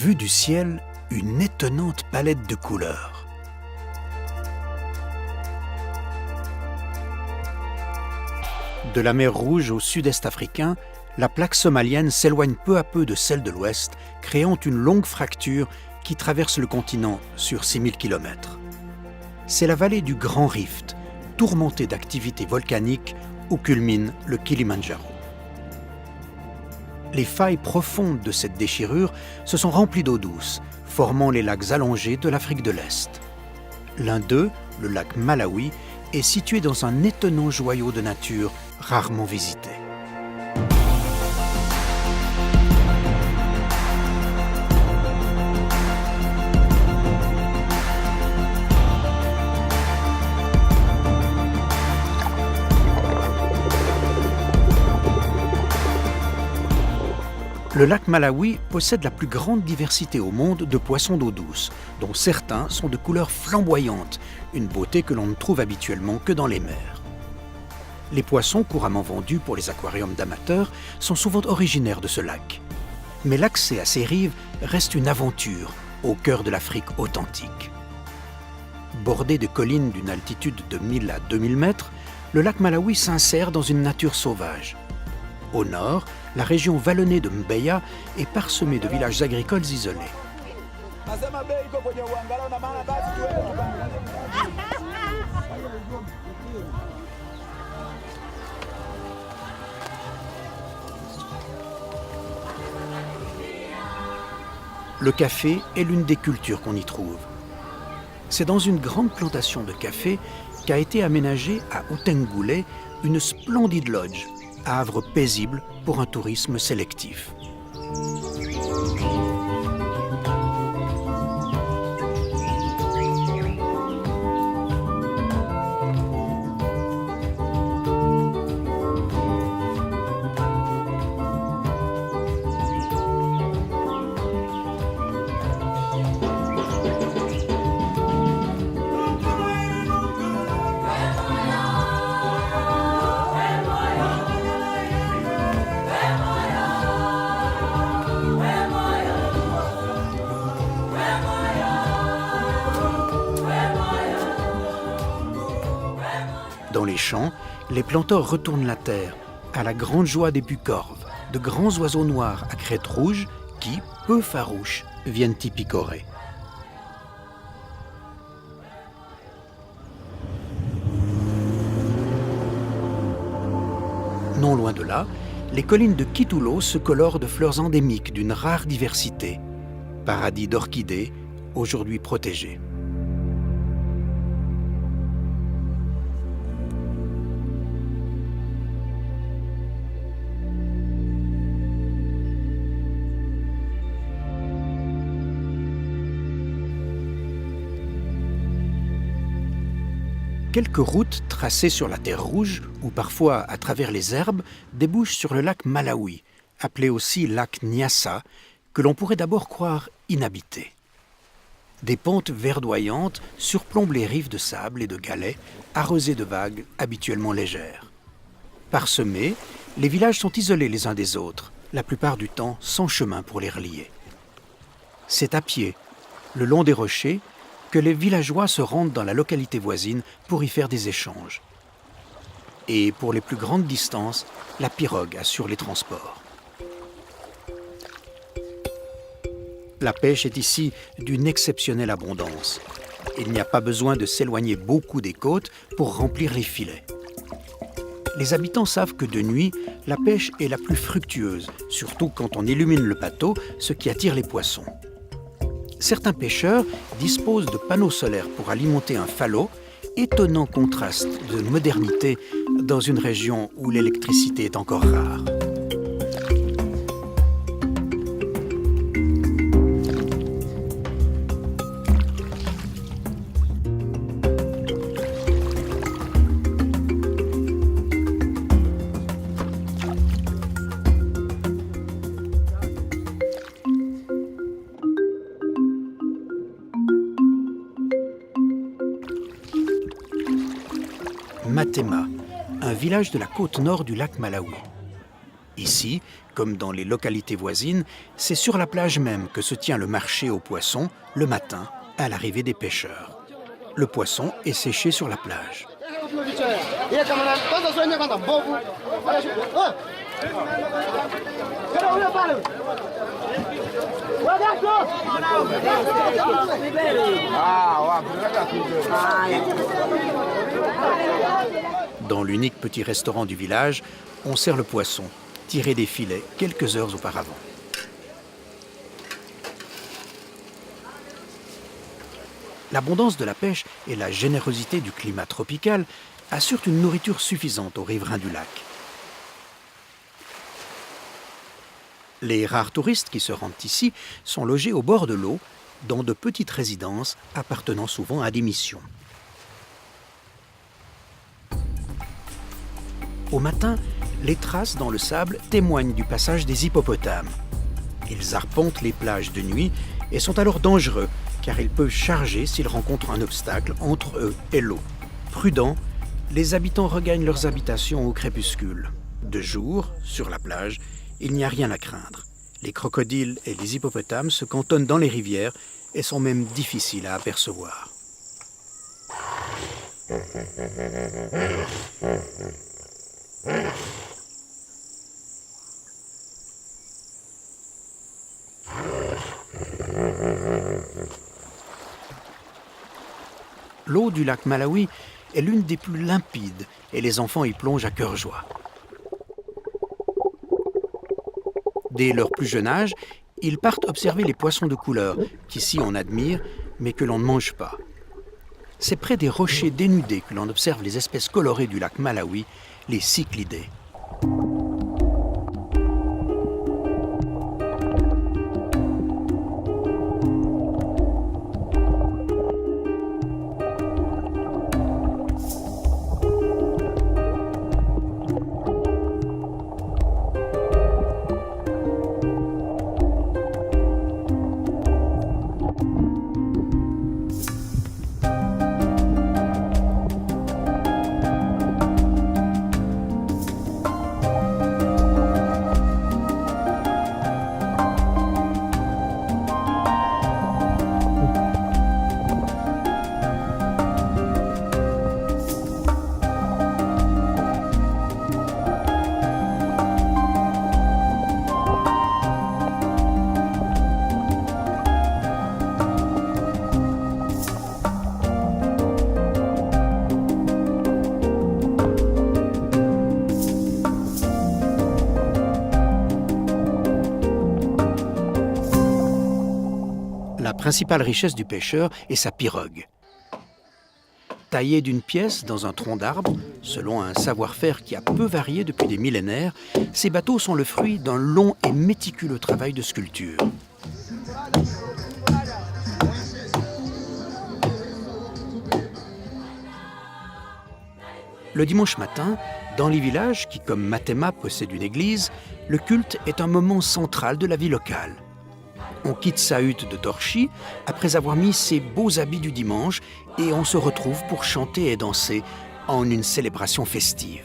Vue du ciel, une étonnante palette de couleurs. De la mer Rouge au sud-est africain, la plaque somalienne s'éloigne peu à peu de celle de l'ouest, créant une longue fracture qui traverse le continent sur 6000 km. C'est la vallée du Grand Rift, tourmentée d'activités volcaniques, où culmine le Kilimandjaro. Les failles profondes de cette déchirure se sont remplies d'eau douce, formant les lacs allongés de l'Afrique de l'Est. L'un d'eux, le lac Malawi, est situé dans un étonnant joyau de nature rarement visité. Le lac Malawi possède la plus grande diversité au monde de poissons d'eau douce, dont certains sont de couleur flamboyante, une beauté que l'on ne trouve habituellement que dans les mers. Les poissons couramment vendus pour les aquariums d'amateurs sont souvent originaires de ce lac. Mais l'accès à ces rives reste une aventure au cœur de l'Afrique authentique. Bordé de collines d'une altitude de 1000 à 2000 mètres, le lac Malawi s'insère dans une nature sauvage. Au nord, la région vallonnée de Mbeya est parsemée de villages agricoles isolés. Le café est l'une des cultures qu'on y trouve. C'est dans une grande plantation de café qu'a été aménagée à Utengoulé une splendide lodge, havre paisible pour un tourisme sélectif. Dans les champs, les planteurs retournent la terre, à la grande joie des bucorves, de grands oiseaux noirs à crête rouge qui, peu farouches, viennent y picorer. Non loin de là, les collines de Kitulo se colorent de fleurs endémiques d'une rare diversité, paradis d'orchidées, aujourd'hui protégées. Quelques routes tracées sur la terre rouge ou parfois à travers les herbes débouchent sur le lac Malawi, appelé aussi lac Nyassa, que l'on pourrait d'abord croire inhabité. Des pentes verdoyantes surplombent les rives de sable et de galets, arrosées de vagues habituellement légères. Parsemés, les villages sont isolés les uns des autres, la plupart du temps sans chemin pour les relier. C'est à pied, le long des rochers, que les villageois se rendent dans la localité voisine pour y faire des échanges. Et pour les plus grandes distances, la pirogue assure les transports. La pêche est ici d'une exceptionnelle abondance. Il n'y a pas besoin de s'éloigner beaucoup des côtes pour remplir les filets. Les habitants savent que de nuit, la pêche est la plus fructueuse, surtout quand on illumine le bateau, ce qui attire les poissons. Certains pêcheurs disposent de panneaux solaires pour alimenter un falot, étonnant contraste de modernité dans une région où l'électricité est encore rare. Matema, un village de la côte nord du lac Malawi. Ici, comme dans les localités voisines, c'est sur la plage même que se tient le marché aux poissons le matin, à l'arrivée des pêcheurs. Le poisson est séché sur la plage. Dans l'unique petit restaurant du village, on sert le poisson, tiré des filets quelques heures auparavant. L'abondance de la pêche et la générosité du climat tropical assurent une nourriture suffisante aux riverains du lac. Les rares touristes qui se rendent ici sont logés au bord de l'eau, dans de petites résidences appartenant souvent à des missions. Au matin, les traces dans le sable témoignent du passage des hippopotames. Ils arpentent les plages de nuit et sont alors dangereux, car ils peuvent charger s'ils rencontrent un obstacle entre eux et l'eau. Prudents, les habitants regagnent leurs habitations au crépuscule. De jour, sur la plage, il n'y a rien à craindre. Les crocodiles et les hippopotames se cantonnent dans les rivières et sont même difficiles à apercevoir. L'eau du lac Malawi est l'une des plus limpides et les enfants y plongent à cœur joie. Dès leur plus jeune âge, ils partent observer les poissons de couleur, qu'ici on admire, mais que l'on ne mange pas. C'est près des rochers dénudés que l'on observe les espèces colorées du lac Malawi, les cyclidés. La principale richesse du pêcheur est sa pirogue. Taillée d'une pièce dans un tronc d'arbre, selon un savoir-faire qui a peu varié depuis des millénaires, ces bateaux sont le fruit d'un long et méticuleux travail de sculpture. Le dimanche matin, dans les villages qui, comme Matema, possèdent une église, le culte est un moment central de la vie locale. On quitte sa hutte de torchis après avoir mis ses beaux habits du dimanche et on se retrouve pour chanter et danser en une célébration festive.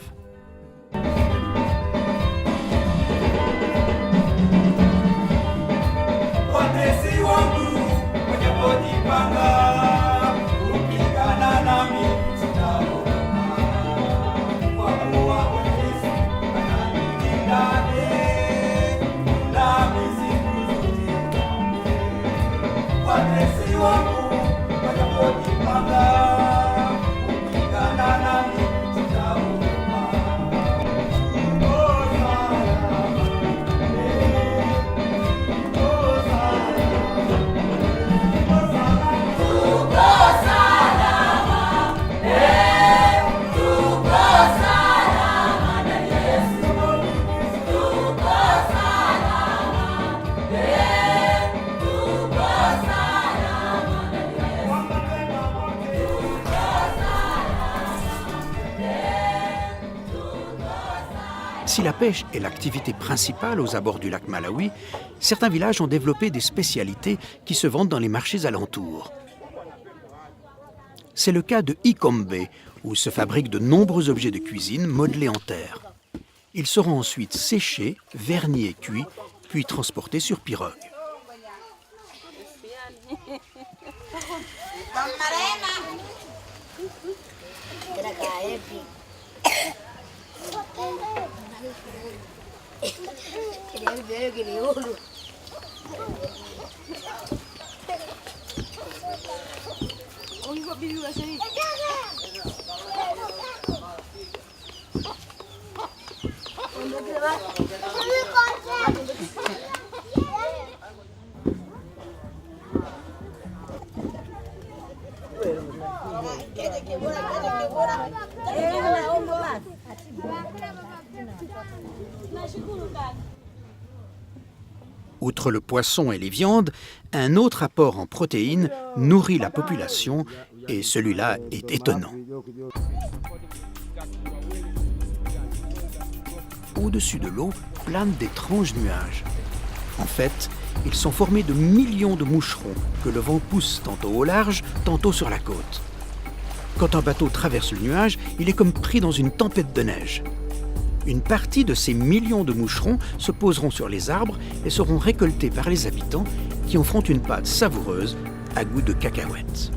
Si la pêche est l'activité principale aux abords du lac Malawi, certains villages ont développé des spécialités qui se vendent dans les marchés alentours. C'est le cas de Ikombe, où se fabriquent de nombreux objets de cuisine modelés en terre. Ils seront ensuite séchés, vernis et cuits, puis transportés sur pirogue. Outre le poisson et les viandes, un autre apport en protéines nourrit la population et celui-là est étonnant. Au-dessus de l'eau planent d'étranges nuages. En fait, ils sont formés de millions de moucherons que le vent pousse tantôt au large, tantôt sur la côte. Quand un bateau traverse le nuage, il est comme pris dans une tempête de neige. Une partie de ces millions de moucherons se poseront sur les arbres et seront récoltés par les habitants qui en feront une pâte savoureuse à goût de cacahuètes.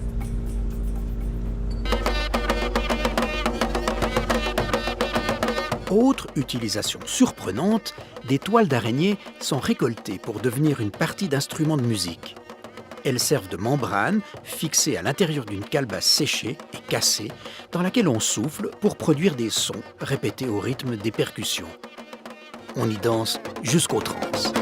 Autre utilisation surprenante, des toiles d'araignée sont récoltées pour devenir une partie d'instruments de musique. Elles servent de membrane fixée à l'intérieur d'une calebasse séchée et cassée dans laquelle on souffle pour produire des sons répétés au rythme des percussions. On y danse jusqu'aux transes.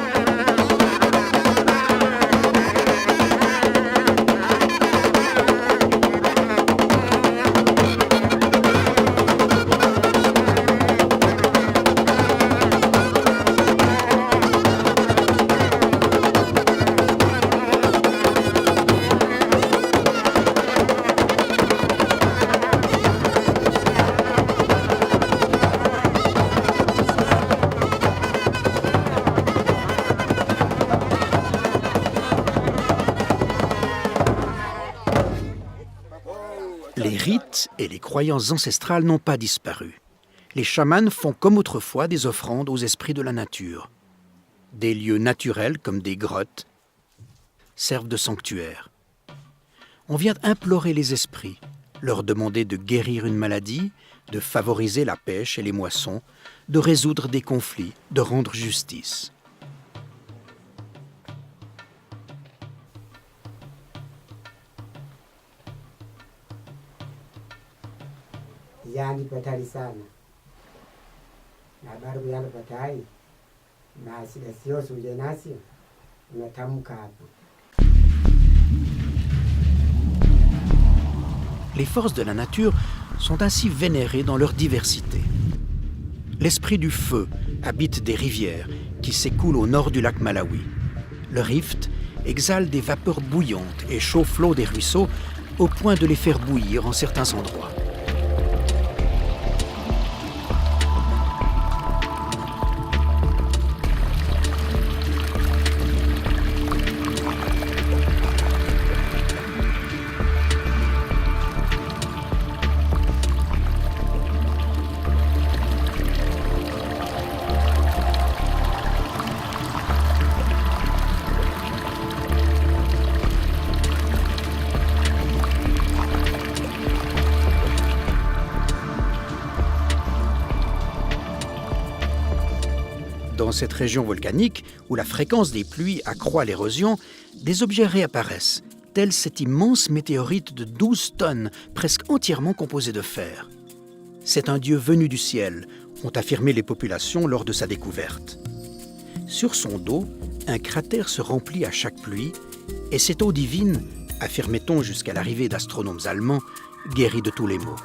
Les rites et les croyances ancestrales n'ont pas disparu. Les chamans font comme autrefois des offrandes aux esprits de la nature. Des lieux naturels comme des grottes servent de sanctuaire. On vient implorer les esprits, leur demander de guérir une maladie, de favoriser la pêche et les moissons, de résoudre des conflits, de rendre justice. Yani patali sana na baru yana patai na sida sio suje nasi unatamka hapo. Les forces de la nature sont ainsi vénérées dans leur diversité. L'esprit du feu habite des rivières qui s'écoulent au nord du lac Malawi. Le rift exhale des vapeurs bouillantes et chauffe l'eau des ruisseaux au point de les faire bouillir en certains endroits. Dans cette région volcanique, où la fréquence des pluies accroît l'érosion, des objets réapparaissent, tel cet immense météorite de 12 tonnes, presque entièrement composé de fer. C'est un dieu venu du ciel, ont affirmé les populations lors de sa découverte. Sur son dos, un cratère se remplit à chaque pluie, et cette eau divine, affirmait-on jusqu'à l'arrivée d'astronomes allemands, guérit de tous les maux.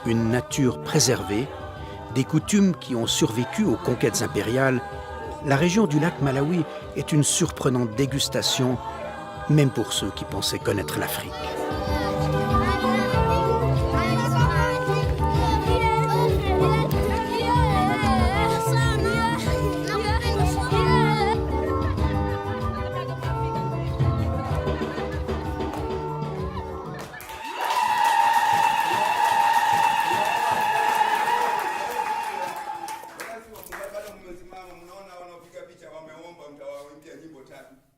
Une nature préservée, des coutumes qui ont survécu aux conquêtes impériales, la région du lac Malawi est une surprenante dégustation, même pour ceux qui pensaient connaître l'Afrique. Shukran.